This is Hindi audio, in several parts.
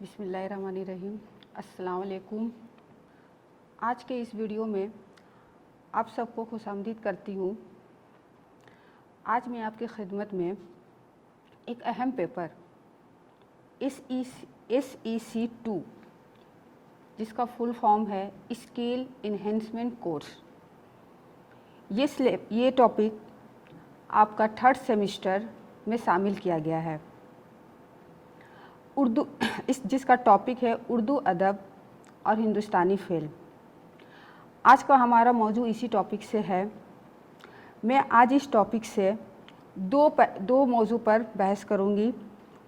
बिस्मिल्लाहिर्रहमानिर्रहीम। अस्सलाम वालेकुम। आज के इस वीडियो में आप सबको खुशामदीद करती हूँ। आज मैं आपकी खिदमत में एक अहम पेपर SEC 2 जिसका फुल फॉर्म है स्किल इन्हेंसमेंट कोर्स, ये टॉपिक आपका 3rd सेमेस्टर में शामिल किया गया है। जिसका टॉपिक है उर्दू अदब और हिंदुस्तानी फ़िल्म। आज का हमारा मौजू इसी टॉपिक से है। मैं आज इस टॉपिक से दो मौजू पर बहस करूंगी।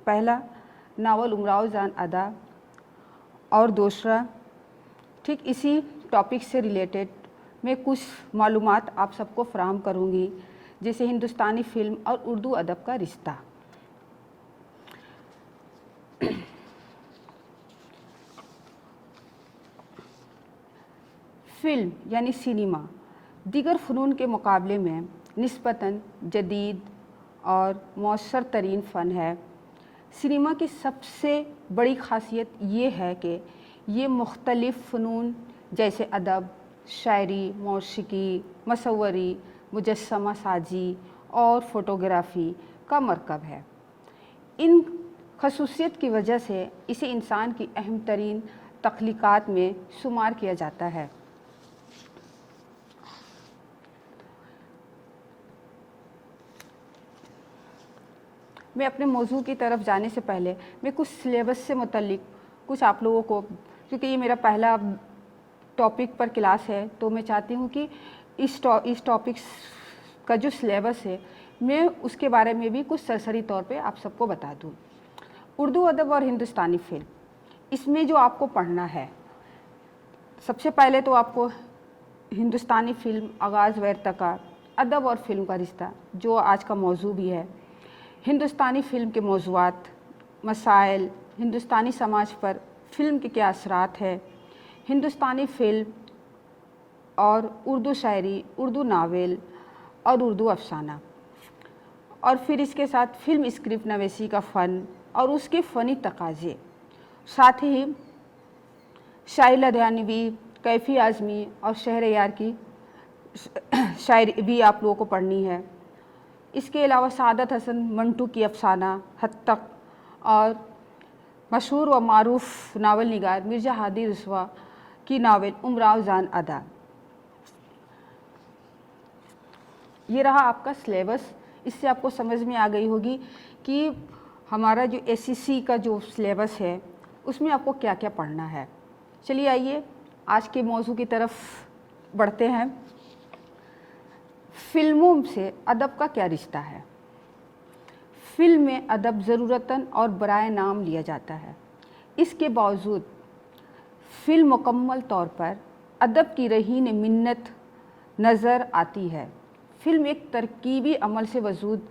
पहला नावल उमराव जान अदा और दूसरा ठीक इसी टॉपिक से रिलेटेड मैं कुछ मालूमात आप सबको फराहम करूंगी, जैसे हिंदुस्तानी फ़िल्म और उर्दू अदब का रिश्ता। फ़िल्म यानी सिनेमा दीगर फ़नून के मुकाबले में निस्बतन जदीद और मौसर तरीन फ़न है। सिनेमा की सबसे बड़ी ख़ासियत ये है कि ये मुख्तलिफ़ फ़नून जैसे अदब, शायरी, मौसीकी, मसव्वरी, मुजस्समा साजी और फ़ोटोग्राफ़ी का मरकब है। इन खसूसियत की वजह से इसे इंसान की अहम तरीन तख्लीक़ात में शुमार किया जाता है। मैं अपने मौजू की तरफ जाने से पहले मैं कुछ सिलेबस से मुतल्लिक कुछ आप लोगों को, क्योंकि ये मेरा पहला टॉपिक पर क्लास है, तो मैं चाहती हूँ कि इस टॉपिक का जो सिलेबस है मैं उसके बारे में भी कुछ सरसरी तौर पे आप सबको बता दूँ। उर्दू अदब और हिंदुस्तानी फ़िल्म, इसमें जो आपको पढ़ना है, सबसे पहले तो आपको हिंदुस्तानी फ़िल्म आगाज़ व इर्तिका, अदब और फ़िल्म का रिश्ता, जो आज का मौजू भी है, हिंदुस्तानी फ़िल्म के मौज़ूआत, मसाइल, हिंदुस्तानी समाज पर फ़िल्म के क्या असरात है, हिंदुस्तानी फ़िल्म और उर्दू शायरी, उर्दू नावल और उर्दू अफ़साना, और फिर इसके साथ फ़िल्म स्क्रिप्ट नवीसी का फ़न और उसके फ़नी तकाज़े, साथ ही शायरी लुधियानवी, कैफ़ी आज़मी और शहर यार की शायरी भी आप लोगों को पढ़नी है। इसके अलावा सादत हसन मंटू की अफ़साना हद तक और मशहूर व मारूफ़ नावल निगार मिर्ज़ा हादी रसवा की नावल उमराव जान अदा। ये रहा आपका सिलेबस। इससे आपको समझ में आ गई होगी कि हमारा जो SEC का जो सिलेबस है उसमें आपको क्या क्या पढ़ना है। चलिए आइए आज के मौजू की तरफ बढ़ते हैं। फ़िल्मों से अदब का क्या रिश्ता है। फ़िल्म में अदब ज़रूरतन और बराए नाम लिया जाता है। इसके बावजूद फ़िल्म मुकम्मल तौर पर अदब की रहीन मिन्नत नज़र आती है। फ़िल्म एक तरकीबी अमल से वजूद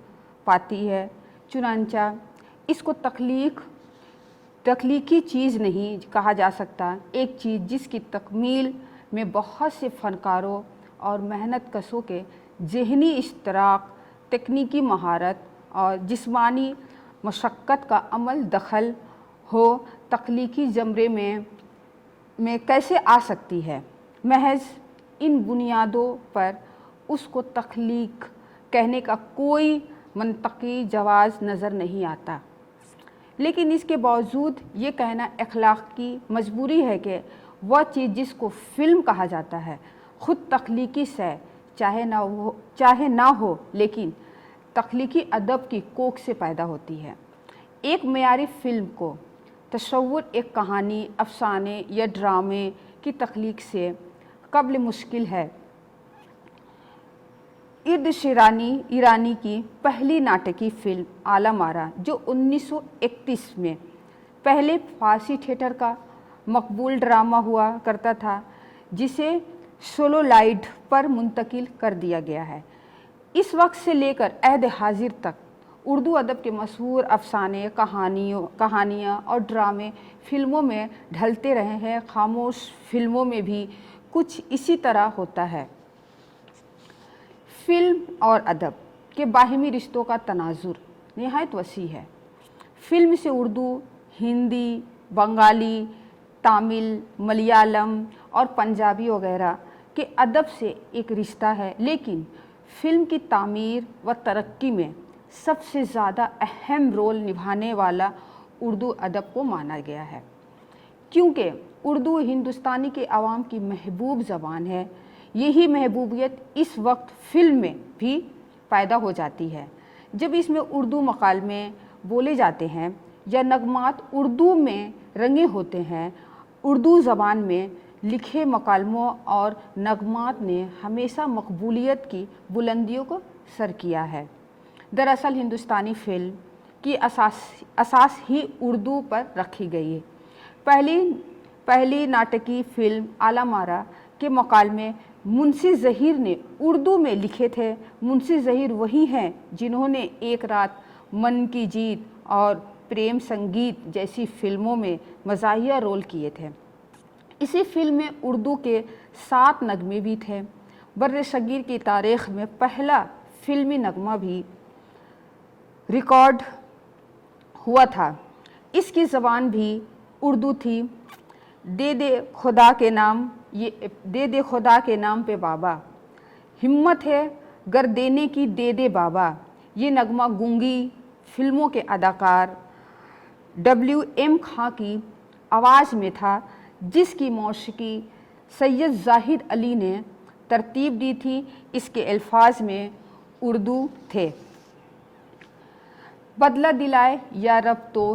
पाती है, चुनांचा इसको तख्लीकी चीज़ नहीं कहा जा सकता। एक चीज़ जिसकी तकमील में बहुत से फ़नकारों और मेहनत कशों के ज़हनी इश्तराक, तकनीकी महारत और जिस्मानी मशक्क़त का अमल दखल हो, तख्लीकी ज़मरे में कैसे आ सकती है। महज इन बुनियादों पर उसको तख्लीक कहने का कोई मंतकी जवाज़ नज़र नहीं आता। लेकिन इसके बावजूद ये कहना अखलाक की मजबूरी है कि वह चीज़ जिसको फ़िल्म कहा जाता है ख़ुद तख्लीकी से चाहे ना हो, लेकिन तख्लीकी अदब की कोख से पैदा होती है। एक मयारी फ़िल्म को तसव्वुर एक कहानी, अफ़साने या ड्रामे की तख्लीक से कबल मुश्किल है। इर्द ईरानी की पहली नाटकी फ़िल्म आलम आरा, जो 1931 में पहले फ़ारसी थिएटर का मकबूल ड्रामा हुआ करता था, जिसे सेलुलॉइड पर मुंतकिल कर दिया गया है। इस वक्त से लेकर अहद हाजिर तक उर्दू अदब के मशहूर अफ़साने, कहानियाँ और ड्रामे फ़िल्मों में ढलते रहे हैं। खामोश फ़िल्मों में भी कुछ इसी तरह होता है। फ़िल्म और अदब के बाहिमी रिश्तों का तनाजुर निहायत वसी है। फ़िल्म से उर्दू, हिंदी, बंगाली, तमिल, मलयालम और पंजाबी वगैरह के अदब से एक रिश्ता है, लेकिन फ़िल्म की तामीर व तरक्की में सबसे ज़्यादा अहम रोल निभाने वाला उर्दू अदब को माना गया है, क्योंकि उर्दू हिंदुस्तानी के आवाम की महबूब ज़बान है। यही महबूबियत इस वक्त फ़िल्म में भी पैदा हो जाती है। जब इसमें उर्दू मकालमे बोले जाते हैं या नगमात उर्दू में रंगे होते हैं, उर्दू ज़बान में लिखे मकालमों और नगमात ने हमेशा मकबूलियत की बुलंदियों को सर किया है। दरअसल हिंदुस्तानी फ़िल्म की असास ही उर्दू पर रखी गई है। पहली नाटकी फ़िल्म आला मारा के मकालमे मुंशी ज़हीर ने उर्दू में लिखे थे। मुंशी ज़हीर वही हैं जिन्होंने एक रात, मन की जीत और प्रेम संगीत जैसी फ़िल्मों में मज़ाहिया रोल किए थे। इसी फिल्म में उर्दू के 7 नगमे भी थे। बर्र-ए-सगीर की तारीख़ में पहला फ़िल्मी नगमा भी रिकॉर्ड हुआ था। इसकी ज़बान भी उर्दू थी। दे दे खुदा के नाम पे बाबा, हिम्मत है गर देने की दे दे बाबा। ये नगमा गूंगी फिल्मों के अदाकार WM खां की आवाज़ में था, जिसकी मौसीकी सैयद ज़ाहिद अली ने तरतीब दी थी। इसके अल्फाज में उर्दू थे। बदला दिलाए या रब तो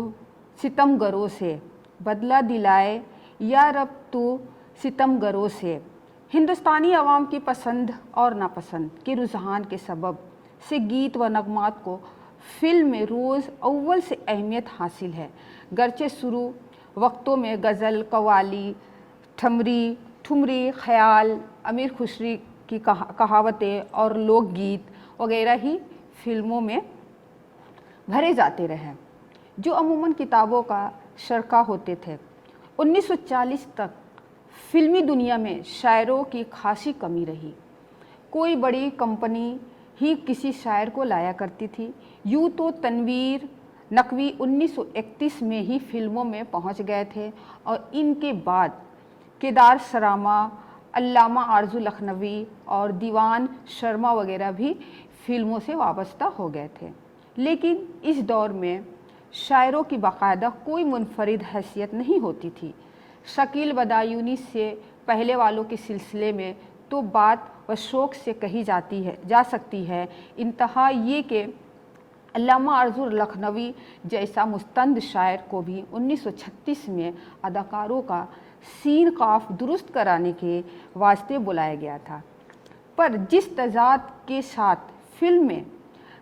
सितमगरों से, बदला दिलाए या रब तो सितमगरों से। हिंदुस्तानी अवाम की पसंद और नापसंद के रुझान के सबब से गीत व नगमात को फ़िल्म में रोज़ अव्वल से अहमियत हासिल है। गरचे शुरू वक्तों में गज़ल, कव्वाली, ठुमरी, ख़याल, अमीर खुसरी की कहावतें और लोकगीत वगैरह ही फ़िल्मों में भरे जाते रहे, जो अमूमन किताबों का शरका होते थे। 1940 तक फ़िल्मी दुनिया में शायरों की खासी कमी रही। कोई बड़ी कंपनी ही किसी शायर को लाया करती थी। यूँ तो तनवीर नकवी 1931 में ही फ़िल्मों में पहुंच गए थे और इनके बाद केदार सरामा, अल्लामा आरज़ू लखनवी और दीवान शर्मा वगैरह भी फ़िल्मों से वाबस्ता हो गए थे। लेकिन इस दौर में शायरों की बाकायदा कोई मुनफरिद हैसियत नहीं होती थी। शकील बदायूनी से पहले वालों के सिलसिले में तो बात व शौक़ से कही जा सकती है। इंतहा ये कि अल्लामा आरज़ू लखनवी जैसा मुस्तंद शायर को भी 1936 में अदाकारों का सीन काफ दुरुस्त कराने के वास्ते बुलाया गया था। पर जिस तजाद के साथ फिल्म में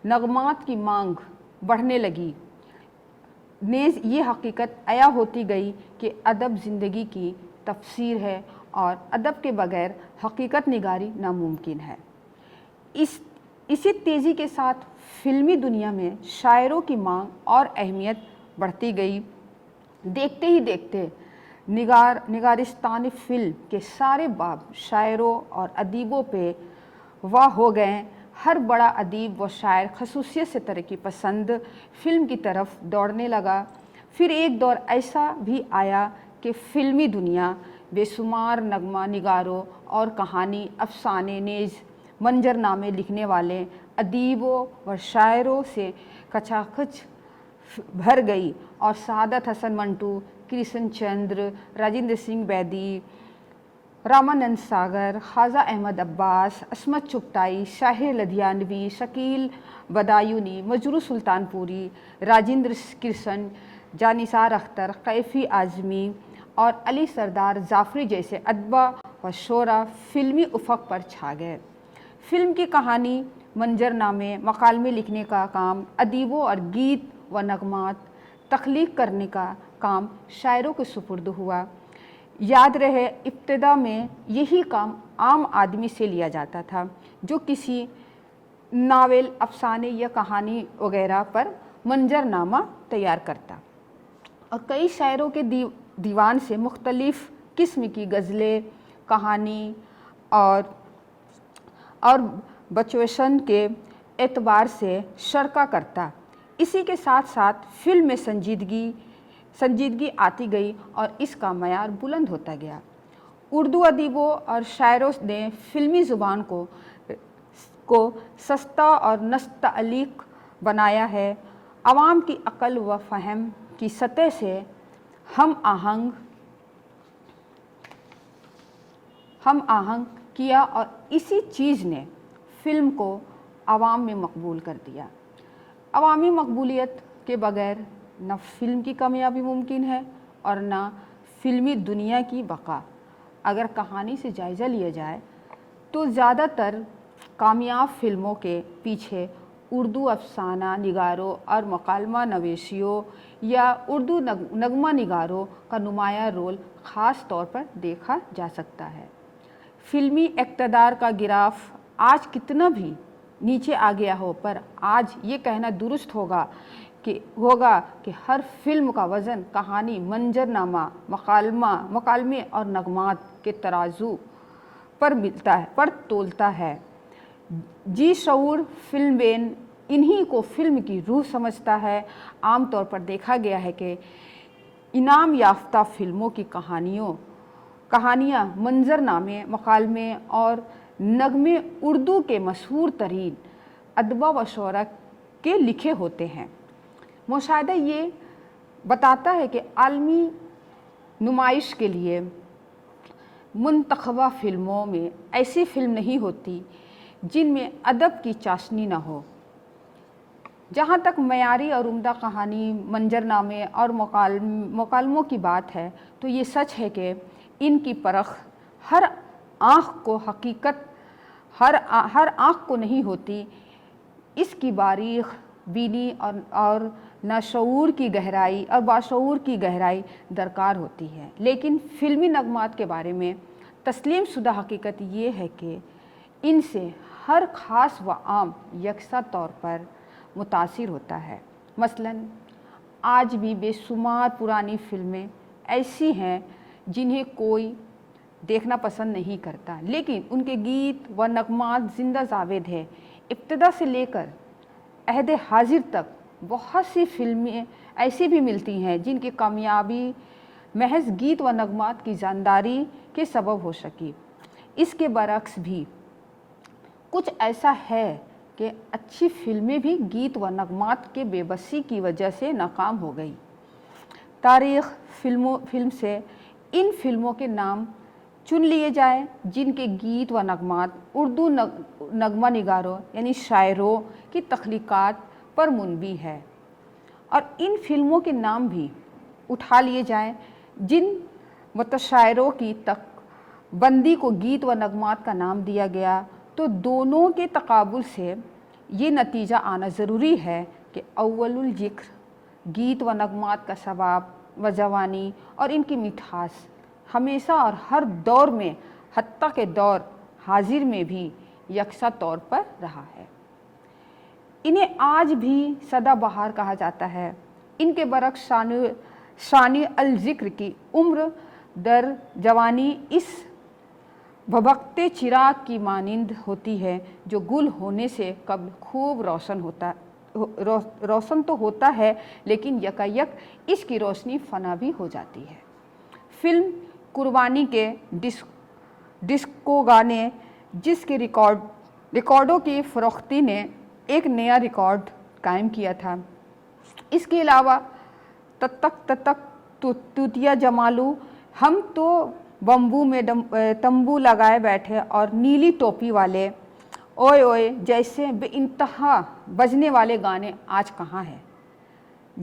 नगमात की मांग बढ़ने लगी, नेज़ ये हकीकत अया होती गई कि अदब ज़िंदगी की तफसीर है और अदब के बगैर हकीकत निगारी नामुमकिन है। इसी तेज़ी के साथ फ़िल्मी दुनिया में शायरों की मांग और अहमियत बढ़ती गई। देखते ही देखते निगारिस्तानी फ़िल्म के सारे बाब शायरों और अदीबों पे वाह हो गए। हर बड़ा अदीब व शायर खसूसियत से तरक्की पसंद फ़िल्म की तरफ दौड़ने लगा। फिर एक दौर ऐसा भी आया कि फ़िल्मी दुनिया बेशुमार नगमा निगारों और कहानी अफसाने नेज़ मंजरनामे लिखने वाले अदीबों व शायरों से खचाखच भर गई और सादत हसन मंटू, कृष्ण चंद्र, राजेंद्र सिंह बैदी, रामानंद सागर, ख्वाजा अहमद अब्बास, असमत चुगताई, शाहिर लधियानवी, शकील बदायूनी, मजरू सुल्तानपुरी, राजेंद्र कृष्ण, जानिसार अख्तर, कैफ़ी आज़मी और अली सरदार जाफ़री जैसे अदबा व शोरा फ़िल्मी उफ़क़ पर छा गए। फ़िल्म की कहानी, मंजरनामे, मकालमे लिखने का काम अदीबों और गीत व नगमात तख्लीक करने का काम शायरों के सुपुर्द हुआ। याद रहे, इब्तिदा में यही काम आम आदमी से लिया जाता था, जो किसी नावल, अफसाने या कहानी वगैरह पर मंजरनामा तैयार करता और कई शायरों के दीवान से मुख्तलिफ़ किस्म की गज़लें, कहानी और बचवेशन के एतबार से शरका करता। इसी के साथ साथ फ़िल्म में संजीदगी आती गई और इसका मयार बुलंद होता गया। उर्दू अदीबों और शायरों ने फ़िल्मी ज़ुबान को सस्ता और नस्तअलीक बनाया है। आवाम की अक़ल व फ़हम की सतह से हम आहंग किया और इसी चीज़ ने फ़िल्म को आवाम में मकबूल कर दिया। अवामी मकबूलियत के बग़ैर न फ़िल्म की कामयाबी मुमकिन है और न फ़िल्मी दुनिया की बका। अगर कहानी से जायज़ा लिया जाए तो ज़्यादातर कामयाब फ़िल्मों के पीछे उर्दू अफ़साना निगारों और मकालमा नवीसियों या उर्दू नगमा निगारों का नुमायाँ रोल ख़ास तौर पर देखा जा सकता है। फ़िल्मी इक़्तिदार का गिराफ आज कितना भी नीचे आ गया हो, पर आज ये कहना दुरुस्त होगा कि हर फ़िल्म का वज़न कहानी, मंजरनामा, मकालमे और नगमात के तराजू पर तोलता है। जी शऊर फ़िल्मबेन इन्हीं को फ़िल्म की रूह समझता है। आमतौर पर देखा गया है कि इनाम याफ्ता फ़िल्मों की कहानियाँ, मंजरनामे, मकालमे और नगमे उर्दू के मशहूर तरीन अदबा व शोरा के लिखे होते हैं। मुशाहिदा ये बताता है कि आलमी नुमाइश के लिए मुंतखबा फ़िल्मों में ऐसी फ़िल्म नहीं होती जिनमें अदब की चाशनी न हो। जहाँ तक मयारी और उम्दा कहानी, मंजरनामे और मकालमों की बात है तो ये सच है कि इनकी परख हर आँख को नहीं होती। इसकी बारीक बीनी और नाशऊर की गहराई और बाशऊर की गहराई दरकार होती है। लेकिन फ़िल्मी नगमात के बारे में तस्लीम शुदा हकीकत ये है कि इनसे हर ख़ास व आम यकसा तौर पर मुतासिर होता है। मसलन आज भी बेशुमार पुरानी फ़िल्में ऐसी हैं जिन्हें कोई देखना पसंद नहीं करता, लेकिन उनके गीत व नगमात ज़िंदा ज़ावेद है। इब्तिदा से लेकर अहद हाजिर तक बहुत सी फ़िल्में ऐसी भी मिलती हैं जिनकी कामयाबी महज गीत व नगमात की जानदारी के सबब हो सकी। इसके बरक्स भी कुछ ऐसा है कि अच्छी फ़िल्में भी गीत व नगमात के बेबसी की वजह से नाकाम हो गई। तारीख़ फिल्म से इन फ़िल्मों के नाम चुन लिए जाएं जिनके गीत व नगमात उर्दू नगमा निगारों यानी शायरों की तख्लीक़ात पर मुनबी है, और इन फ़िल्मों के नाम भी उठा लिए जाएं जिन मुतशायरों की तकबंदी को गीत व नगमात का नाम दिया गया। तो दोनों के तकाबुल से ये नतीजा आना ज़रूरी है कि अव्वलुल ज़िक्र गीत व नगमात का सवाब व जवानी और इनकी मिठास हमेशा और हर दौर में, हत्ता के दौर हाजिर में भी यकसा तौर पर रहा है। इन्हें आज भी सदाबहार कहा जाता है। इनके बरक्स शानी अल ज़िक्र की उम्र दर जवानी इस भभकते चिराग की मानिंद होती है जो गुल होने से कब्ल खूब रोशन तो होता है, लेकिन यकायक इसकी रोशनी फना भी हो जाती है। फ़िल्म कुर्बानी के डिस्को गाने, जिसके रिकॉर्डों की फ़रोख्ती ने एक नया रिकॉर्ड कायम किया था। इसके अलावा ततक तूतिया जमालू, हम तो बम्बू में तंबू लगाए बैठे और नीली टोपी वाले, ओए ओए जैसे बेइंतहा बजने वाले गाने आज कहाँ हैं।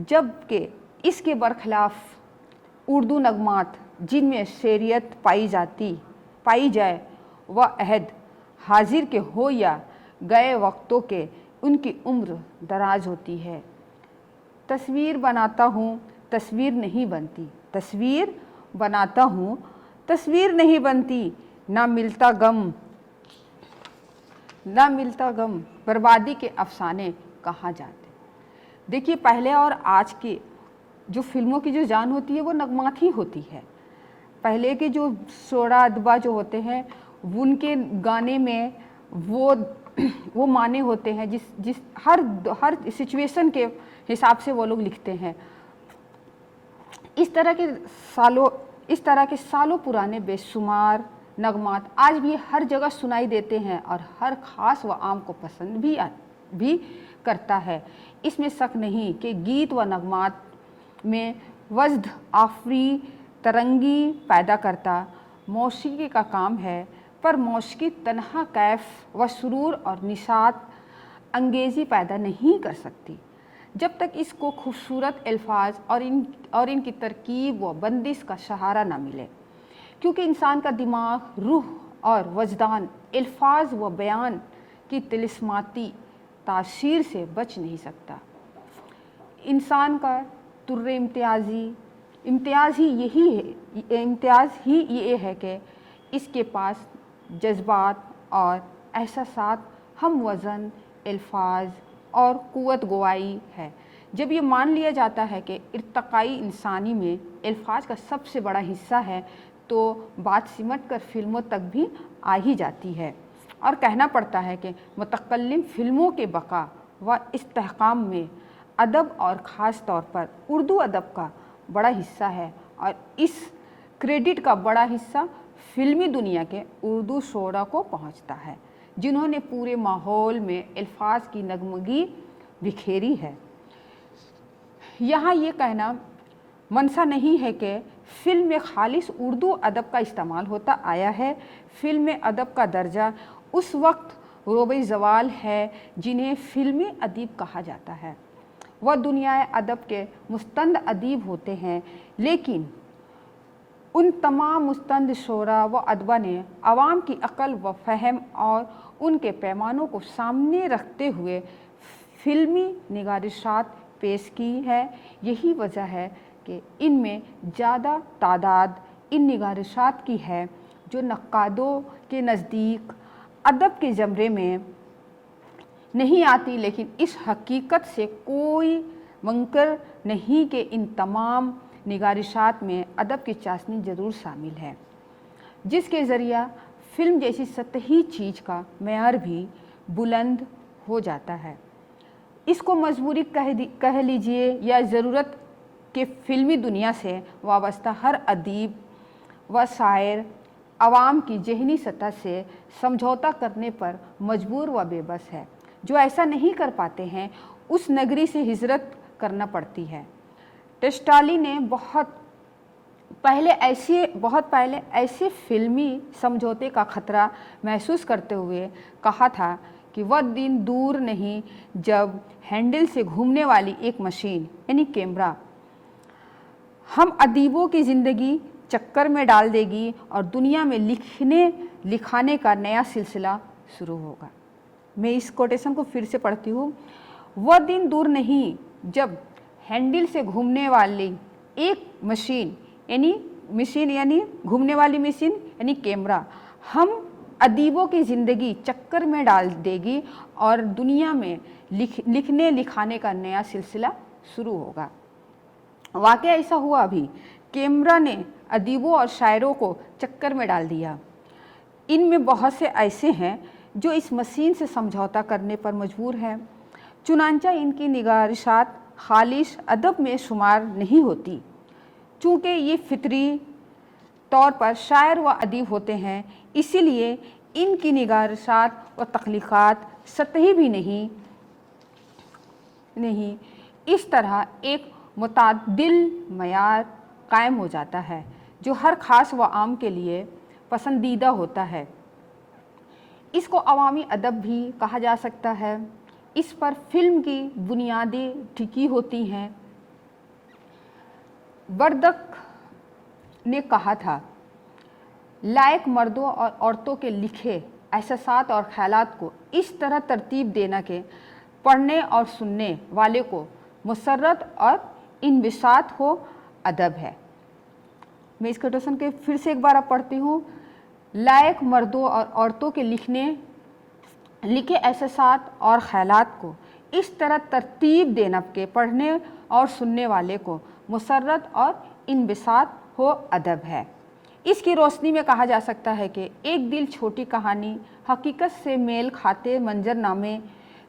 जबकि इसके बरखिलाफ़ उर्दू नगमात जिनमें शेरियत पाई जाए वह अहद हाजिर के हो या गए वक्तों के, उनकी उम्र दराज होती है। तस्वीर बनाता हूँ तस्वीर नहीं बनती, तस्वीर बनाता हूँ तस्वीर नहीं बनती, ना मिलता गम बर्बादी के अफसाने कहाँ जाते। देखिए, पहले और आज की जो फ़िल्मों की जो जान होती है वो नगमात ही होती है। पहले के जो शोरा अदबा जो होते हैं उनके गाने में वो माने होते हैं जिस हर सिचुएशन के हिसाब से वो लोग लिखते हैं। इस तरह के सालों पुराने बेशुमार नगमात आज भी हर जगह सुनाई देते हैं और हर ख़ास व आम को पसंद भी करता है। इसमें शक नहीं कि गीत व नगमात में वज्द आफरी तरंगी पैदा करता मौसीकी का काम है, पर मौसीकी तन्हा कैफ व सुरूर और निशात अंगेज़ी पैदा नहीं कर सकती जब तक इसको खूबसूरत अल्फाज और इनकी तरकीब व बंदिश का सहारा न मिले, क्योंकि इंसान का दिमाग, रूह और वजदान अल्फाज व बयान की तिलिस्माती तासीर से बच नहीं सकता। इंसान का तुर्रे इम्तियाज़ ही ये है कि इसके पास जज्बात और एहसासात हम वज़न अल्फाज और क़ुव्वत गोवाई है। जब ये मान लिया जाता है कि इर्तिक़ाई इंसानी में अल्फाज का सबसे बड़ा हिस्सा है, तो बात सिमट कर फिल्मों तक भी आ ही जाती है और कहना पड़ता है कि मुतकल्लिम फिल्मों के बका व इस्तेहकाम में अदब और ख़ास तौर पर उर्दू अदब का बड़ा हिस्सा है, और इस क्रेडिट का बड़ा हिस्सा फिल्मी दुनिया के उर्दू शोरा को पहुंचता है, जिन्होंने पूरे माहौल में अल्फाज की नगमगी बिखेरी है। यहाँ ये कहना मनसा नहीं है कि फ़िल्म में खालिस उर्दू अदब का इस्तेमाल होता आया है। फ़िल्म में अदब का दर्जा उस वक्त रोबे ज़वाल है जिन्हें फ़िल्मी अदीब कहा जाता है। वह दुनियाए अदब के मुस्तंद अदीब होते हैं, लेकिन उन तमाम मुस्तंद शोरा व अदबा ने आवाम की अक़ल व फ़हम और उनके पैमानों को सामने रखते हुए फ़िल्मी निगारिशात पेश की है। यही वजह है कि इनमें ज़्यादा तादाद इन निगारिशात की है जो नक्कादों के नज़दीक अदब के ज़मरे में नहीं आती, लेकिन इस हकीकत से कोई मुनकर नहीं कि इन तमाम निगारिशात में अदब की चाशनी ज़रूर शामिल है, जिसके ज़रिया फ़िल्म जैसी सतही चीज़ का मेयार भी बुलंद हो जाता है। इसको मजबूरी कह लीजिए या ज़रूरत के फ़िल्मी दुनिया से वाबस्ता हर अदीब व शायर आवाम की ज़हनी सतह से समझौता करने पर मजबूर व बेबस है। जो ऐसा नहीं कर पाते हैं उस नगरी से हिजरत करना पड़ती है। टस्टाली ने बहुत पहले ऐसे फिल्मी समझौते का ख़तरा महसूस करते हुए कहा था कि वह दिन दूर नहीं जब हैंडल से घूमने वाली एक मशीन यानी कैमरा हम अदीबों की ज़िंदगी चक्कर में डाल देगी और दुनिया में लिखाने का नया सिलसिला शुरू होगा। मैं इस कोटेशन को फिर से पढ़ती हूँ। वह दिन दूर नहीं जब हैंडल से घूमने वाली एक मशीन यानी घूमने वाली मशीन यानी कैमरा हम अदीबों की ज़िंदगी चक्कर में डाल देगी और दुनिया में लिखाने का नया सिलसिला शुरू होगा। वाकई ऐसा हुआ। अभी कैमरा ने अदीबों और शायरों को चक्कर में डाल दिया। इनमें बहुत से ऐसे हैं जो इस मशीन से समझौता करने पर मजबूर हैं। चुनांचा इनकी निगारिशात खालिश अदब में शुमार नहीं होती, चूँकि ये फितरी तौर पर शायर व अदीब होते हैं, इसीलिए इनकी निगारिशात व तख्लीक़ात सतही भी नहीं। इस तरह एक मुतादिल मयार कायम हो जाता है जो हर ख़ास व आम के लिए पसंदीदा होता है। इसको अवामी अदब भी कहा जा सकता है। इस पर फिल्म की बुनियादें टिकी होती हैं। बर्दक ने कहा था, लायक मर्दों और औरतों के लिखे एहसासात और ख्यालात को इस तरह तरतीब देना कि पढ़ने और सुनने वाले को मुसर्रत और इनबिसात हो अदब है। मैं इस कोटेशन के फिर से एक बार पढ़ती हूँ। लायक मर्दों और औरतों के लिखे एहसासात और ख्यालात को इस तरह तरतीब देना कि पढ़ने और सुनने वाले को मुसर्रत और इनबिसात हो अदब है। इसकी रोशनी में कहा जा सकता है कि एक दिल छोटी कहानी, हकीकत से मेल खाते मंजरनामे,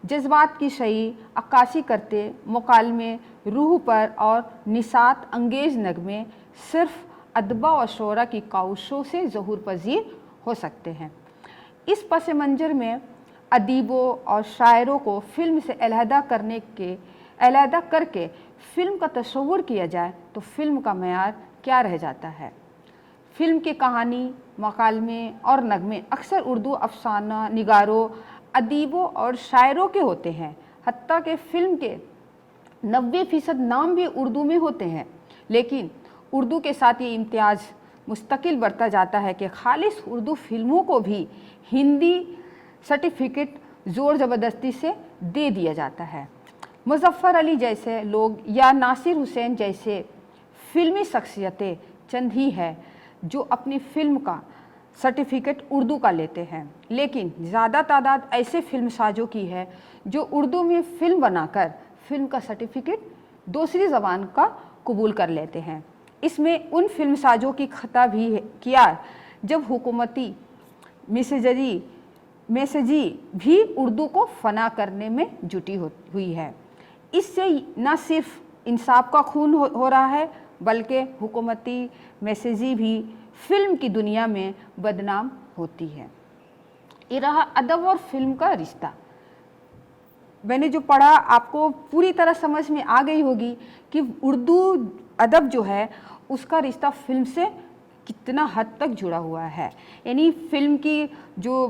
जज्बात की सही अक्कासी करते मुकालमे, रूह पर और निसात अंगेज नगमे सिर्फ अदबा और शोरा की काउशों से ज़हूर पजीर हो सकते हैं। इस पस मंज़र में अदीबों और शायरों को फ़िल्म से अलहदा करके फ़िल्म का तस्वुर किया जाए तो फ़िल्म का मयार क्या रह जाता है। फ़िल्म की कहानी, मकालमे और नगमे अक्सर उर्दू अफसाना निगारों, अदीबों और शायरों के होते हैं। हत्ता कि फ़िल्म के 90% नाम भी उर्दू में होते हैं, लेकिन उर्दू के साथ ये इम्तियाज़ मुस्तकिल बढ़ता जाता है कि खालिस उर्दू फ़िल्मों को भी हिंदी सर्टिफिकेट ज़ोर ज़बरदस्ती से दे दिया जाता है। मुज़फ़्फ़र अली जैसे लोग या नासिर हुसैन जैसे फ़िल्मी शख्सियतें चंद ही है जो अपनी फ़िल्म का सर्टिफिकेट उर्दू का लेते हैं, लेकिन ज़्यादा तादाद ऐसे फ़िल्मसाज़ों की है जो उर्दू में फ़िल्म बनाकर फ़िल्म का सर्टिफिकेट दूसरी ज़बान का कबूल कर लेते हैं। इसमें उन फ़िल्मसाज़ों की खता भी किया जब हुकूमती मैसेजी भी उर्दू को फ़ना करने में जुटी हुई है। इससे न सिर्फ इंसाफ का खून हो रहा है, बल्कि हुकूमती मैसेजी भी फ़िल्म की दुनिया में बदनाम होती है। ये रहा अदब और फ़िल्म का रिश्ता। मैंने जो पढ़ा आपको पूरी तरह समझ में आ गई होगी कि उर्दू अदब जो है उसका रिश्ता फ़िल्म से कितना हद तक जुड़ा हुआ है। यानी फ़िल्म की जो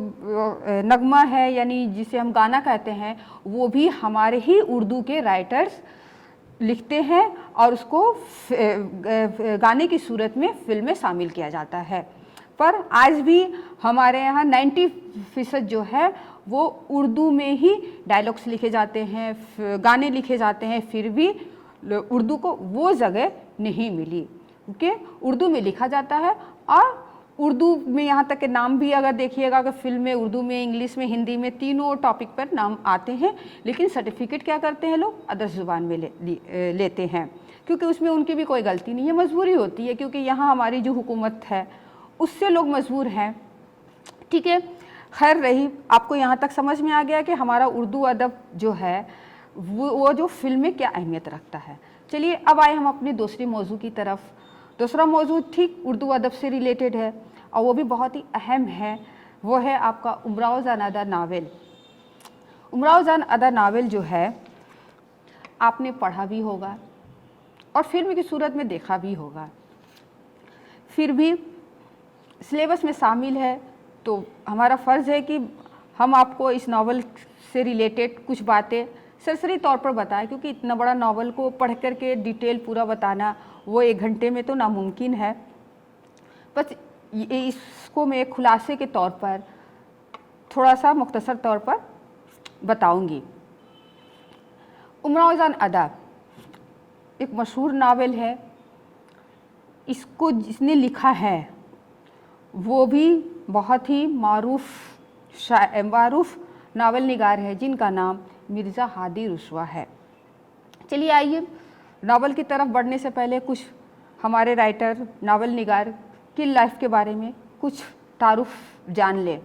नगमा है, यानी जिसे हम गाना कहते हैं, वो भी हमारे ही उर्दू के राइटर्स लिखते हैं और उसको गाने की सूरत में फ़िल्म में शामिल किया जाता है। पर आज भी हमारे यहाँ 90% जो है वो उर्दू में ही डायलॉग्स लिखे जाते हैं, गाने लिखे जाते हैं, फिर भी उर्दू को वो जगह नहीं मिली क्योंकि उर्दू में लिखा जाता है। और उर्दू में यहाँ तक के नाम भी अगर देखिएगा कि फ़िल्म में उर्दू में, इंग्लिश में, हिंदी में तीनों टॉपिक पर नाम आते हैं, लेकिन सर्टिफिकेट क्या करते हैं लोग अदर ज़ुबान में लेते हैं क्योंकि उसमें उनकी भी कोई गलती नहीं है, मजबूरी होती है क्योंकि यहाँ हमारी जो हुकूमत है उससे लोग मजबूर हैं। ठीक है, खैर रही, आपको यहाँ तक समझ में आ गया कि हमारा उर्दू अदब जो है वो जो फ़िल्म में क्या अहमियत रखता है। चलिए अब आए हम अपने दूसरे मौजू की तरफ। दूसरा मौजू ठीक उर्दू अदब से रिलेटेड है और वो भी बहुत ही अहम है, वो है आपका उमराव जान अदा नावल। उमराव जान अदा नावल जो है आपने पढ़ा भी होगा और फिल्म की सूरत में देखा भी होगा, फिर भी सिलेबस में शामिल है तो हमारा फ़र्ज़ है कि हम आपको इस नावल से रिलेटेड कुछ बातें सरसरी तौर पर बताएं, क्योंकि इतना बड़ा नावल को पढ़ कर के डिटेल पूरा बताना वो 1 घंटे में तो नामुमकिन है। बस इसको मैं खुलासे के तौर पर थोड़ा सा मुख्तसर तौर पर बताऊंगी। उमराव जान अदा एक मशहूर नावल है, इसको जिसने लिखा है वो भी बहुत ही मारूफ नावल निगार है जिनका नाम मिर्ज़ा हादी रुस्वा है। चलिए आइए नावल की तरफ बढ़ने से पहले कुछ हमारे राइटर नावल निगार की लाइफ के बारे में कुछ तारुफ जान लें।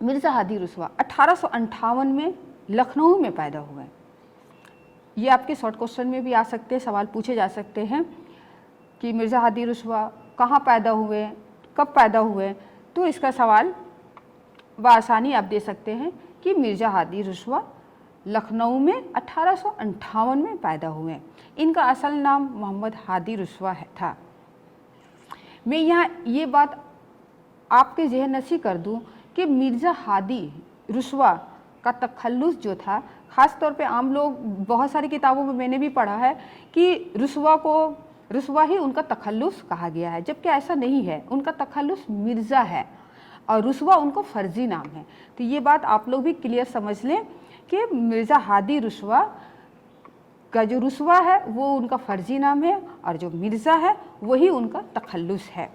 मिर्ज़ा हादी रुस्वा 1858 में लखनऊ में पैदा हुए। ये आपके शॉर्ट क्वेश्चन में भी आ सकते हैं, सवाल पूछे जा सकते हैं कि मिर्ज़ा हादी रुस्वा कहाँ पैदा हुए, कब पैदा हुए, तो इसका सवाल बआसानी आप दे सकते हैं कि मिर्ज़ा हादी रुस्वा लखनऊ में 1858 में पैदा हुए। इनका असल नाम मोहम्मद हादी रुस्वा था। मैं यहाँ ये बात आपके ज़हन नशी कर दूँ कि मिर्ज़ा हादी रुस्वा का तखल्लुस जो था, ख़ास तौर पे आम लोग बहुत सारी किताबों में मैंने भी पढ़ा है कि रुस्वा ही उनका तखल्लुस कहा गया है, जबकि ऐसा नहीं है। उनका तखल्लुस मिर्ज़ा है और रुस्वा उनको फ़र्जी नाम है। तो ये बात आप लोग भी क्लियर समझ लें कि मिर्ज़ा हादी रुस्वा का जो रुस्वा है वो उनका फ़र्जी नाम है और जो मिर्ज़ा है वही उनका तखल्लुस है।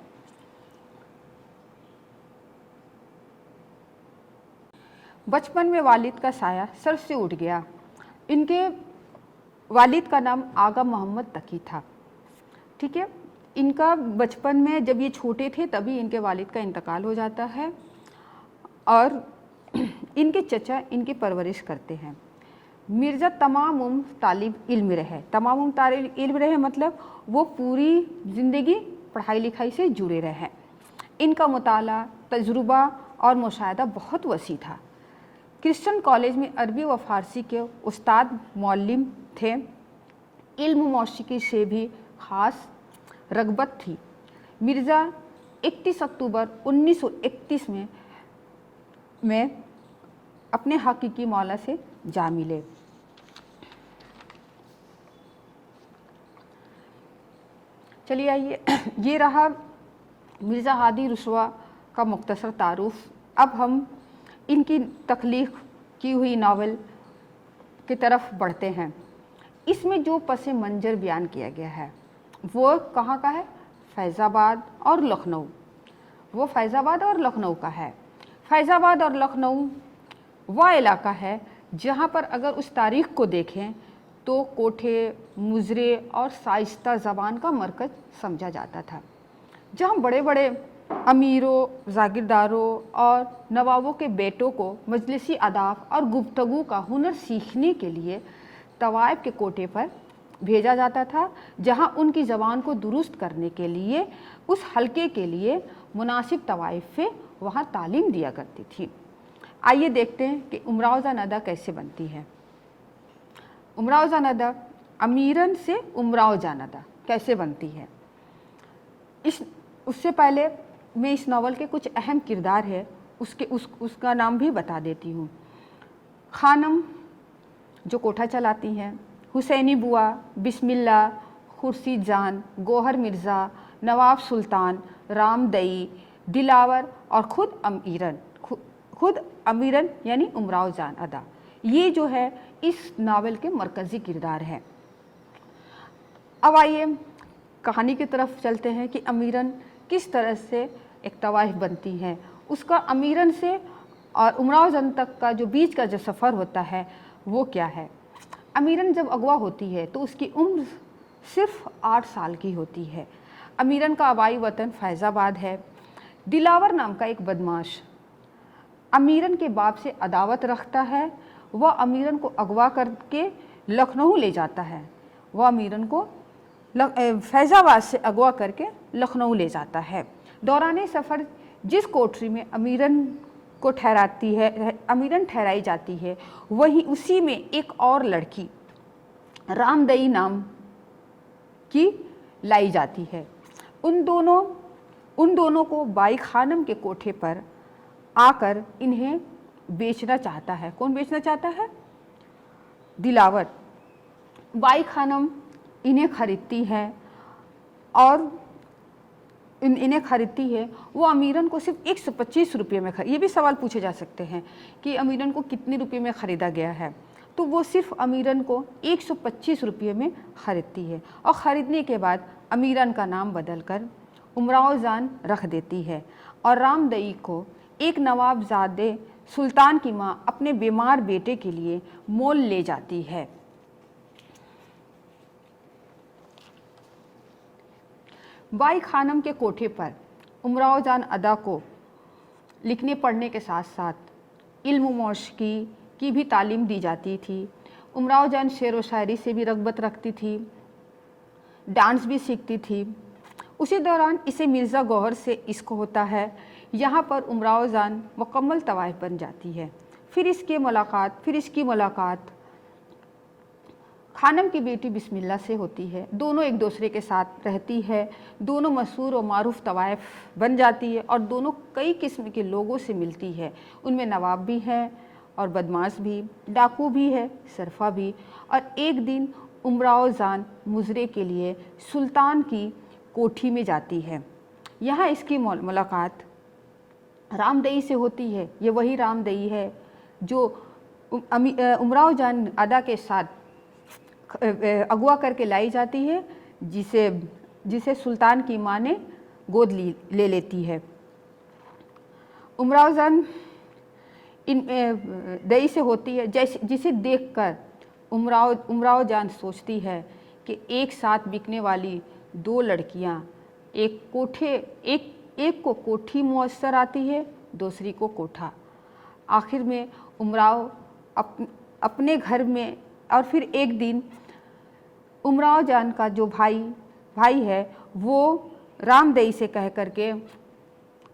बचपन में वालिद का साया सर से उठ गया। इनके वालिद का नाम आगा मोहम्मद तकी था। ठीक है, इनका बचपन में जब ये छोटे थे तभी इनके वालिद का इंतकाल हो जाता है और इनके चचा इनकी परवरिश करते हैं। मिर्ज़ा तमाम उम्र तालिब इल्म रहे। तमाम उम्र तालिब इल्म रहे मतलब वो पूरी ज़िंदगी पढ़ाई लिखाई से जुड़े रहे। इनका मुताला, तजुर्बा और मुशाहिदा बहुत वसी था। क्रिश्चियन कॉलेज में अरबी व फ़ारसी के उस्ताद मौल्लिम थे। इल्म मौसीकी से भी ख़ास रग़बत थी। मिर्ज़ा 31 अक्टूबर 1931 में अपने हकीकी मौला से जा मिले। चलिए आइए, ये रहा मिर्ज़ा हादी रुस्वा का मुख्तसर तारुफ़। अब हम इनकी तख्लीक़ की हुई नावल की तरफ बढ़ते हैं। इसमें जो पस मंज़र बयान किया गया है वो कहाँ का है? फैज़ाबाद और लखनऊ। वो फैज़ाबाद और लखनऊ का है। फैज़ाबाद और लखनऊ वह इलाका है जहाँ पर अगर उस तारीख़ को देखें तो कोठे, मुजरे और शाइस्ता ज़बान का मरकज़ समझा जाता था, जहाँ बड़े बड़े अमीरों, जागीरदारों और नवाबों के बेटों को मजलिसी अदाब और गुफ्तगू का हुनर सीखने के लिए तवाइफ के कोठे पर भेजा जाता था, जहाँ उनकी ज़बान को दुरुस्त करने के लिए उस हलके के लिए मुनासिब तवाइफ़ें वहाँ तालीम दिया करती थी। आइए देखते हैं कि उमराव जान अदा कैसे बनती है। उमराव जान अदा, अमीरन से उमराव जान अदा कैसे बनती है। उससे पहले मैं इस नावल के कुछ अहम किरदार है उसका नाम भी बता देती हूँ। खानम जो कोठा चलाती हैं, हुसैनी बुआ, बिस्मिल्ला, खुर्शीद जान, गौहर मिर्ज़ा, नवाब सुल्तान, रामदई, दिलावर और खुद अमीरन यानी उमराव जान अदा, ये जो है इस नावल के मरकज़ी किरदार हैं। अब आइए कहानी की तरफ चलते हैं कि अमीरन किस तरह से एक तवाइफ बनती है। उसका अमीरन से और उमराव जान तक का जो बीच का जो सफ़र होता है वो क्या है। अमीरन जब अगवा होती है तो उसकी उम्र सिर्फ 8 साल की होती है। अमीरन का आबाई वतन फैज़ाबाद है। दिलावर नाम का एक बदमाश अमीरन के बाप से अदावत रखता है। वह अमीरन को अगवा करके लखनऊ ले जाता है। वह अमीरन को फैज़ाबाद से अगवा करके लखनऊ ले जाता है। दौरान सफ़र जिस कोठरी में अमीरन को अमीरन ठहराई जाती है, वहीं उसी में एक और लड़की रामदई नाम की लाई जाती है। उन दोनों को बाई खानम के कोठे पर आकर इन्हें बेचना चाहता है। कौन बेचना चाहता है? दिलावर। बाई खानम इन्हें खरीदती है और इन्हें खरीदती है। वो अमीरन को सिर्फ 125 रुपये में ये भी सवाल पूछे जा सकते हैं कि अमीरन को कितने रुपये में ख़रीदा गया है। तो वो सिर्फ अमीरन को 125 रुपये में ख़रीदती है और ख़रीदने के बाद अमीरन का नाम बदलकर उमराव जान रख देती है और रामदई को एक नवाबजादे सुल्तान की माँ अपने बीमार बेटे के लिए मोल ले जाती है। बाई खानम के कोठे पर उमराव जान अदा को लिखने पढ़ने के साथ साथ इल्म मौसीकी की भी तालीम दी जाती थी। उमराव जान शेर व शायरी से भी रग़बत रखती थी, डांस भी सीखती थी। उसी दौरान इसे मिर्ज़ा गौहर से इश्क होता है। यहाँ पर उमराव जान मुकम्मल तवाइफ बन जाती है। फिर इसकी मुलाकात खानम की बेटी बिस्मिल्ला से होती है। दोनों एक दूसरे के साथ रहती है। दोनों मशहूर और मारूफ तवाइफ बन जाती है और दोनों कई किस्म के लोगों से मिलती है। उनमें नवाब भी हैं और बदमाश भी, डाकू भी है, सरफा भी। और एक दिन उमराव जान मुजरे के लिए सुल्तान की कोठी में जाती है। यहाँ इसकी मुलाकात रामदई से होती है। ये वही रामदई है जो उमराव जान अदा के साथ अगवा करके लाई जाती है, जिसे सुल्तान की माँ ने गोद ले लेती है। उमराव जान दई से होती है, जिसे देखकर उमराव जान सोचती है कि एक साथ बिकने वाली 2 लड़कियां, एक को कोठी मुयस्सर आती है, दूसरी को कोठा। आखिर में उमराव अपने घर में, और फिर एक दिन उमराव जान का जो भाई है वो रामदई से कह करके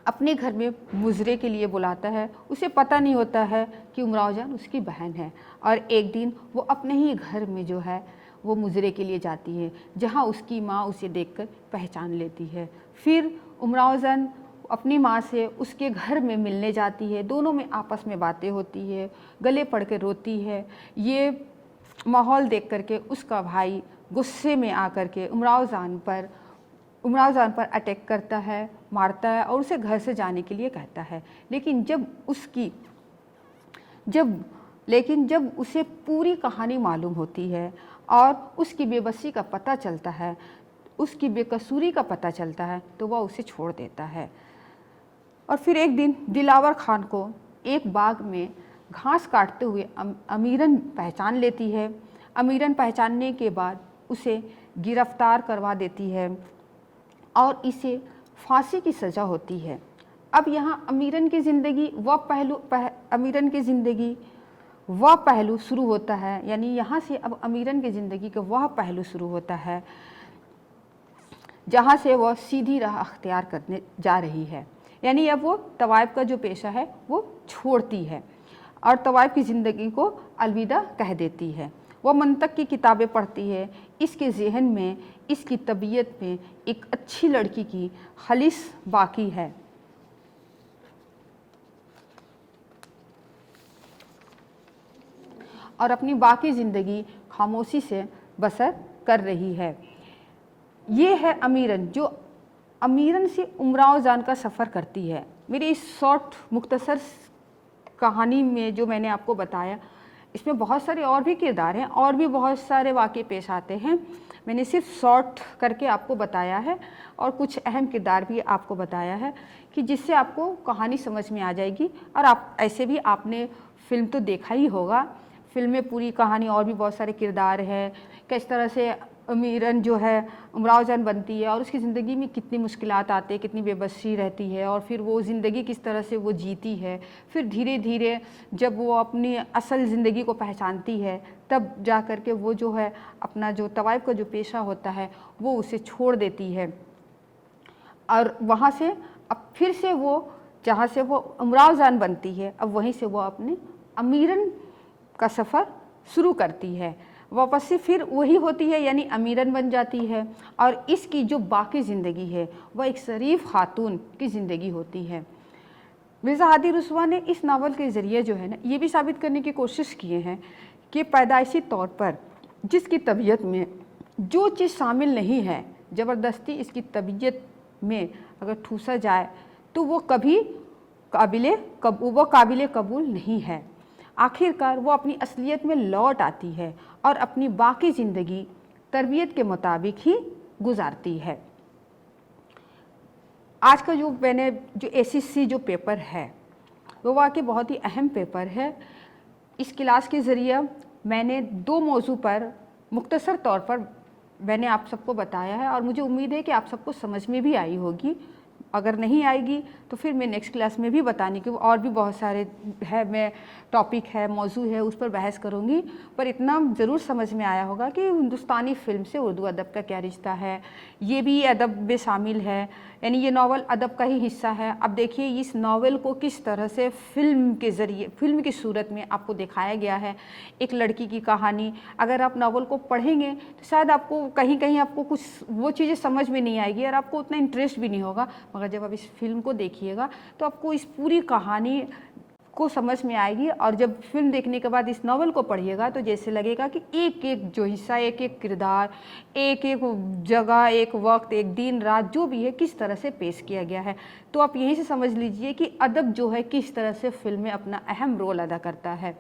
अपने घर में मुजरे के लिए बुलाता है। उसे पता नहीं होता है कि उमराव जान उसकी बहन है, और एक दिन वो अपने ही घर में जो है वो मुजरे के लिए जाती है, जहाँ उसकी माँ उसे देखकर पहचान लेती है। फिर उमराव जान अपनी माँ से उसके घर में मिलने जाती है, दोनों में आपस में बातें होती है, गले पड़ के रोती है। ये माहौल देख करके उसका भाई गुस्से में आकर के उमराव जान पर अटैक करता है, मारता है और उसे घर से जाने के लिए कहता है। लेकिन जब उसे पूरी कहानी मालूम होती है और उसकी बेबसी का पता चलता है, उसकी बेकसूरी का पता चलता है, तो वह उसे छोड़ देता है। और फिर एक दिन दिलावर खान को एक बाग में घास काटते हुए अमीरन पहचान लेती है। अमीरन पहचानने के बाद उसे गिरफ्तार करवा देती है और इसे फांसी की सज़ा होती है। अब यहाँ अमीरन की ज़िंदगी वह पहलू शुरू होता है, यानी यहाँ से अब अमीरन की ज़िंदगी का वह पहलू शुरू होता है जहाँ से वह सीधी राह अख्तियार करने जा रही है। यानी अब वो तवाइफ का जो पेशा है वो छोड़ती है और तवाइफ की ज़िंदगी को अलविदा कह देती है। वह मंतक की किताबें पढ़ती है। इसके ज़हन में, इसकी तबीयत में एक अच्छी लड़की की खलिश बाकी है। और अपनी बाकी ज़िंदगी खामोशी से बसर कर रही है। ये है अमीरन, जो अमीरन से उमराव जान का सफ़र करती है। मेरी इस शॉर्ट मुख्तसर कहानी में जो मैंने आपको बताया, इसमें बहुत सारे और भी किरदार हैं और भी बहुत सारे वाक़े पेश आते हैं। मैंने सिर्फ शॉर्ट करके आपको बताया है और कुछ अहम किरदार भी आपको बताया है कि जिससे आपको कहानी समझ में आ जाएगी। और आप ऐसे भी आपने फ़िल्म तो देखा ही होगा, फिल्म में पूरी कहानी और भी बहुत सारे किरदार हैं, किस तरह से अमीरन जो है उमराव जान बनती है और उसकी ज़िंदगी में कितनी मुश्किलात आती है, कितनी बेबसी रहती है और फिर वो ज़िंदगी किस तरह से वो जीती है। फिर धीरे धीरे जब वो अपनी असल ज़िंदगी को पहचानती है, तब जा कर के वो जो है अपना जो तवाइफ का जो पेशा होता है वो उसे छोड़ देती है। और वहाँ से अब फिर से वो जहाँ से वो उमराव जान बनती है, अब वहीं से वो अपने अमीरन का सफ़र शुरू करती है। वापस से फिर वही होती है, यानी अमीरन बन जाती है। और इसकी जो बाकी ज़िंदगी है वह एक शरीफ खातून की ज़िंदगी होती है। मिर्ज़ा हादी रुस्वा ने इस नावल के ज़रिए जो है ना ये भी साबित करने की कोशिश किए हैं कि पैदाइशी तौर पर जिसकी तबीयत में जो चीज़ शामिल नहीं है, ज़बरदस्ती इसकी तबीयत में अगर ठूसा जाए तो वो कभी काबिल कबूल नहीं है। आखिरकार वो अपनी असलियत में लौट आती है और अपनी बाकी ज़िंदगी तरबियत के मुताबिक ही गुजारती है। आज का जो एसएससी जो पेपर है वो वाकई बहुत ही अहम पेपर है। इस क्लास के ज़रिए मैंने 2 मौजू पर मुख्तसर तौर पर मैंने आप सबको बताया है और मुझे उम्मीद है कि आप सबको समझ में भी आई होगी। अगर नहीं आएगी तो फिर मैं नेक्स्ट क्लास में भी बताने की और भी बहुत सारे मैं टॉपिक है, मौजू है, उस पर बहस करूँगी। पर इतना ज़रूर समझ में आया होगा कि हिंदुस्तानी फ़िल्म से उर्दू अदब का क्या रिश्ता है, ये भी अदब में शामिल है, यानी ये नावल अदब का ही हिस्सा है। अब देखिए इस नावल को किस तरह से फ़िल्म के ज़रिए, फ़िल्म की सूरत में आपको दिखाया गया है। एक लड़की की कहानी, अगर आप नावल को पढ़ेंगे तो शायद आपको कहीं कहीं आपको कुछ वो चीज़ें समझ में नहीं आएगी और आपको उतना इंटरेस्ट भी नहीं होगा, मगर जब आप इस फिल्म को देखिएगा तो आपको इस पूरी कहानी को समझ में आएगी। और जब फिल्म देखने के बाद इस नावल को पढ़िएगा तो जैसे लगेगा कि एक एक जो हिस्सा, एक एक किरदार, एक एक जगह, एक वक्त, एक दिन रात जो भी है किस तरह से पेश किया गया है। तो आप यहीं से समझ लीजिए कि अदब जो है किस तरह से फिल्म में अपना अहम रोल अदा करता है।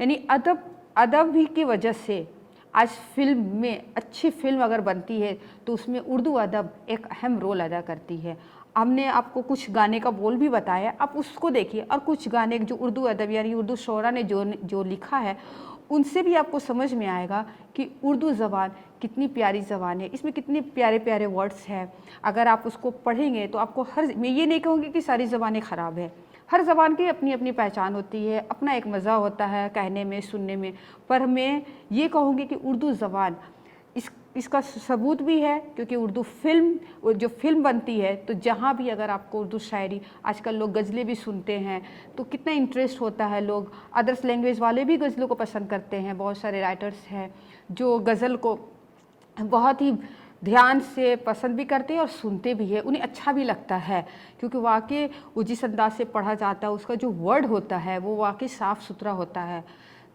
यानी अदब ही की वजह से आज फिल्म में अच्छी फिल्म अगर बनती है तो उसमें उर्दू अदब एक अहम रोल अदा करती है। हमने आपको कुछ गाने का बोल भी बताया, आप उसको देखिए और कुछ गाने जो उर्दू अदब यानी उर्दू शोरा ने जो लिखा है उनसे भी आपको समझ में आएगा कि उर्दू ज़बान कितनी प्यारी ज़बान है, इसमें कितने प्यारे प्यारे वर्ड्स हैं। अगर आप उसको पढ़ेंगे तो आपको मैं ये नहीं कहूँगी कि सारी ज़बानें ख़राब है, हर ज़बान की अपनी अपनी पहचान होती है, अपना एक मज़ा होता है कहने में, सुनने में। पर मैं ये कहूँगी कि उर्दू ज़बान इसका सबूत भी है, क्योंकि उर्दू फिल्म जो फिल्म बनती है तो जहाँ भी अगर आपको उर्दू शायरी, आजकल लोग गज़लें भी सुनते हैं तो कितना इंटरेस्ट होता है, लोग अदर्स लैंग्वेज वाले भी गज़लों को पसंद करते हैं। बहुत सारे राइटर्स हैं जो गज़ल को बहुत ही ध्यान से पसंद भी करते हैं और सुनते भी हैं, उन्हें अच्छा भी लगता है, क्योंकि वाकई वो जिस अंदाज से पढ़ा जाता है, उसका जो वर्ड होता है वो वाकई साफ़ सुथरा होता है।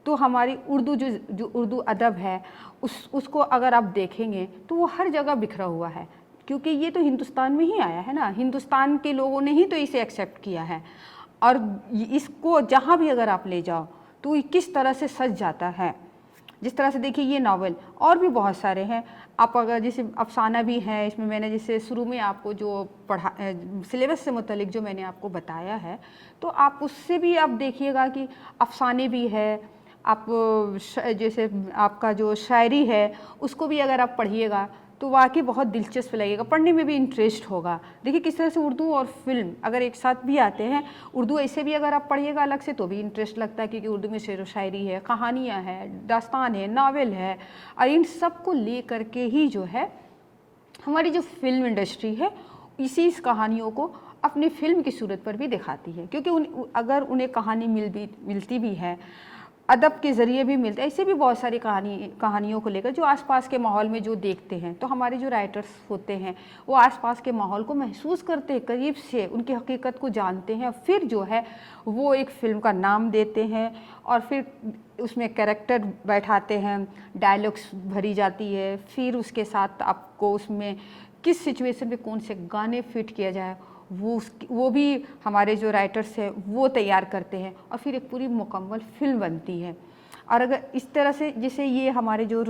तो हमारी उर्दू जो उर्दू अदब है उसको अगर आप देखेंगे तो वो हर जगह बिखरा हुआ है, क्योंकि ये तो हिंदुस्तान में ही आया है ना, हिंदुस्तान के लोगों ने ही तो इसे एक्सेप्ट किया है। और इसको जहाँ भी अगर आप ले जाओ तो ये किस तरह से सज जाता है। जिस तरह से देखिए ये नावल और भी बहुत सारे हैं, आप अगर जैसे अफसाना भी है इसमें, मैंने जैसे शुरू में आपको जो पढ़ा सिलेबस से मुतलिक जो मैंने आपको बताया है, तो आप उससे भी आप देखिएगा कि अफसाने भी है, आप जैसे आपका जो शायरी है उसको भी अगर आप पढ़िएगा तो वाकई बहुत दिलचस्प लगेगा, पढ़ने में भी इंटरेस्ट होगा। देखिए किस तरह से उर्दू और फिल्म अगर एक साथ भी आते हैं, उर्दू ऐसे भी अगर आप पढ़िएगा अलग से तो भी इंटरेस्ट लगता है, क्योंकि उर्दू में शेर व शायरी है, कहानियाँ हैं, दास्तान है, नावल है, और इन सब को ले करके ही जो है हमारी जो फिल्म इंडस्ट्री है इसी इस कहानियों को अपनी फिल्म की सूरत पर भी दिखाती है। क्योंकि अगर उन्हें कहानी मिलती भी है, अदब के ज़रिए भी मिलता है, ऐसे भी बहुत सारी कहानियों को लेकर जो आसपास के माहौल में जो देखते हैं, तो हमारे जो राइटर्स होते हैं वो आसपास के माहौल को महसूस करते हैं, करीब से उनकी हकीकत को जानते हैं, फिर जो है वो एक फ़िल्म का नाम देते हैं और फिर उसमें कैरेक्टर बैठाते हैं, डायलॉग्स भरी जाती है, फिर उसके साथ आपको उसमें किस सिचुएशन में कौन से गाने फिट किया जाए वो भी हमारे जो राइटर्स हैं वो तैयार करते हैं, और फिर एक पूरी मुकम्मल फिल्म बनती है। और अगर इस तरह से जैसे ये हमारे जो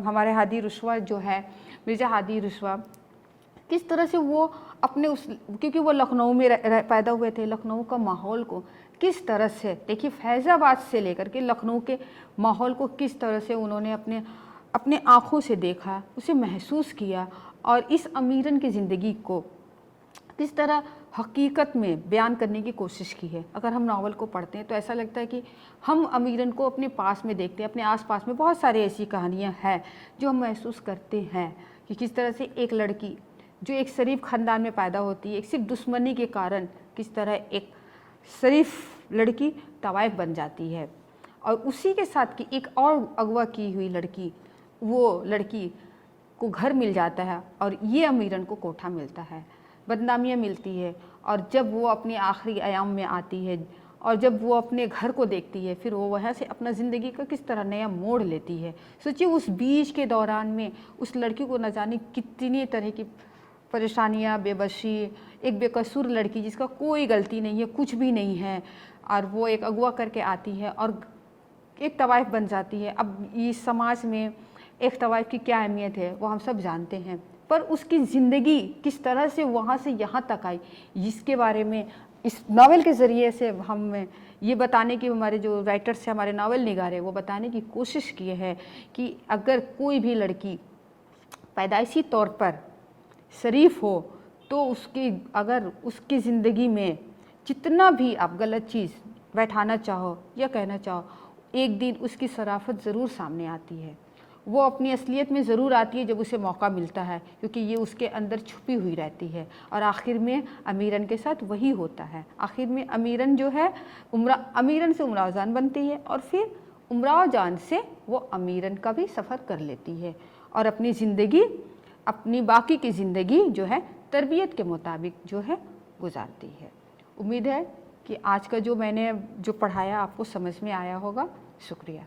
हमारे हादी रुस्वा जो है, मिर्ज़ा हादी रुस्वा, किस तरह से वो अपने क्योंकि वो लखनऊ में पैदा हुए थे, लखनऊ का माहौल को किस तरह से, देखिए फैज़ाबाद से लेकर के लखनऊ के माहौल को किस तरह से उन्होंने अपने आँखों से देखा, उसे महसूस किया, और इस अमीरन की ज़िंदगी को किस तरह हकीकत में बयान करने की कोशिश की है। अगर हम नावल को पढ़ते हैं तो ऐसा लगता है कि हम अमीरन को अपने पास में देखते हैं, अपने आसपास में बहुत सारी ऐसी कहानियां हैं जो हम महसूस करते हैं कि किस तरह से एक लड़की जो एक शरीफ ख़ानदान में पैदा होती है, एक सिर्फ दुश्मनी के कारण किस तरह एक शरीफ लड़की तवाइफ बन जाती है, और उसी के साथ की एक और अगवा की हुई लड़की, वो लड़की को घर मिल जाता है और ये अमीरन को कोठा मिलता है, बदनामियाँ मिलती है, और जब वो अपने आखिरी अयाम में आती है और जब वो अपने घर को देखती है, फिर वो वहाँ से अपना ज़िंदगी का किस तरह नया मोड़ लेती है। सोचिए उस बीच के दौरान में उस लड़की को न जाने कितनी तरह की परेशानियाँ, बेबसी, एक बेकसूर लड़की जिसका कोई गलती नहीं है, कुछ भी नहीं है, और वो एक अगवा करके आती है और एक तवाइफ बन जाती है। अब इस समाज में एक तवाइफ की क्या अहमियत है वो हम सब जानते हैं, पर उसकी ज़िंदगी किस तरह से वहाँ से यहाँ तक आई, इसके बारे में इस नावल के ज़रिए से हम ये बताने की, हमारे जो राइटर्स हैं, हमारे नावल निगारे, वो बताने की कोशिश किए हैं कि अगर कोई भी लड़की पैदाइशी तौर पर शरीफ हो तो अगर उसकी ज़िंदगी में जितना भी आप गलत चीज़ बैठाना चाहो या कहना चाहो, एक दिन उसकी शराफत ज़रूर सामने आती है, वो अपनी असलियत में ज़रूर आती है जब उसे मौका मिलता है, क्योंकि ये उसके अंदर छुपी हुई रहती है। और आखिर में अमीरन के साथ वही होता है, आखिर में अमीरन जो है अमीरन से उमराव जान बनती है, और फिर उमराव जान से वो अमीरन का भी सफ़र कर लेती है और अपनी ज़िंदगी, अपनी बाकी की ज़िंदगी जो है तरबियत के मुताबिक जो है गुजारती है। उम्मीद है कि आज का जो मैंने पढ़ाया आपको समझ में आया होगा। शुक्रिया।